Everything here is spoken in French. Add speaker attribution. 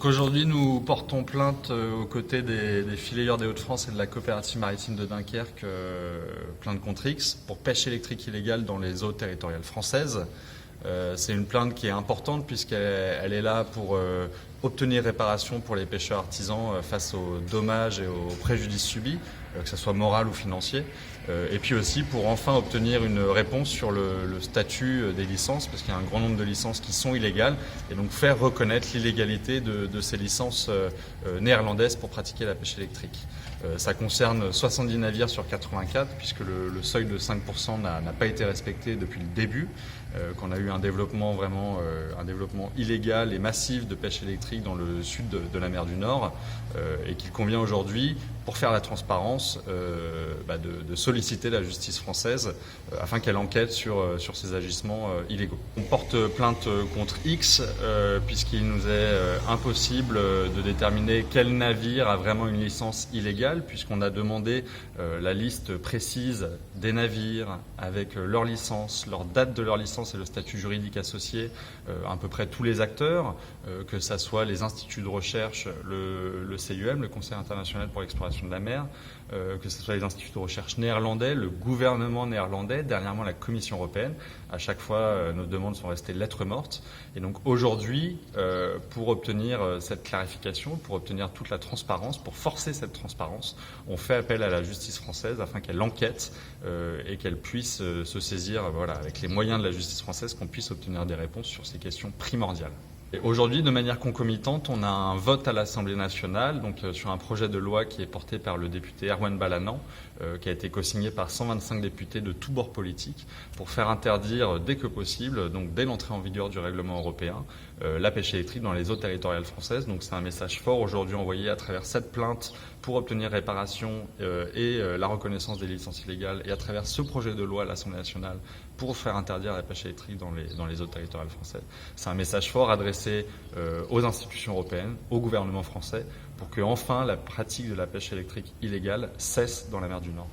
Speaker 1: Donc aujourd'hui, nous portons plainte aux côtés des fileyeurs des Hauts-de-France et de la coopérative maritime de Dunkerque, plainte contre X, pour pêche électrique illégale dans les eaux territoriales françaises. C'est une plainte qui est importante puisqu'elle est là pour obtenir réparation pour les pêcheurs artisans face aux dommages et aux préjudices subis, que ce soit moral ou financier, et puis aussi pour enfin obtenir une réponse sur le statut des licences, parce qu'il y a un grand nombre de licences qui sont illégales, et donc faire reconnaître l'illégalité de ces licences néerlandaises pour pratiquer la pêche électrique. Ça concerne 70 navires sur 84, puisque le seuil de 5% n'a pas été respecté depuis le début, qu'on a eu un développement illégal et massif de pêche électrique dans le sud de la mer du Nord, et qu'il convient aujourd'hui, pour faire la transparence, de solliciter la justice française afin qu'elle enquête sur ces agissements illégaux. On porte plainte contre X puisqu'il nous est impossible de déterminer quel navire a vraiment une licence illégale, puisqu'on a demandé la liste précise des navires avec leur licence, leur date de leur licence et le statut juridique associé, à peu près tous les acteurs, que ce soit les instituts de recherche, le CIEM, le Conseil international pour l'exploration de la mer, que ce soit les instituts de recherche néerlandais, le gouvernement néerlandais, dernièrement la Commission européenne. À chaque fois, nos demandes sont restées lettres mortes. Et donc aujourd'hui, pour obtenir cette clarification, pour obtenir toute la transparence, pour forcer cette transparence, on fait appel à la justice française afin qu'elle enquête et qu'elle puisse se saisir, avec les moyens de la justice française, qu'on puisse obtenir des réponses sur ces questions primordiales. Aujourd'hui, de manière concomitante, on a un vote à l'Assemblée nationale sur un projet de loi qui est porté par le député Erwan Balanant, qui a été co-signé par 125 députés de tous bords politiques, pour faire interdire dès que possible, donc dès l'entrée en vigueur du règlement européen, la pêche électrique dans les eaux territoriales françaises. Donc c'est un message fort aujourd'hui envoyé à travers cette plainte pour obtenir réparation et la reconnaissance des licences illégales, et à travers ce projet de loi à l'Assemblée nationale pour faire interdire la pêche électrique dans les eaux territoriales françaises. C'est un message fort adressé aux institutions européennes, au gouvernement français, pour que enfin la pratique de la pêche électrique illégale cesse dans la mer du Nord.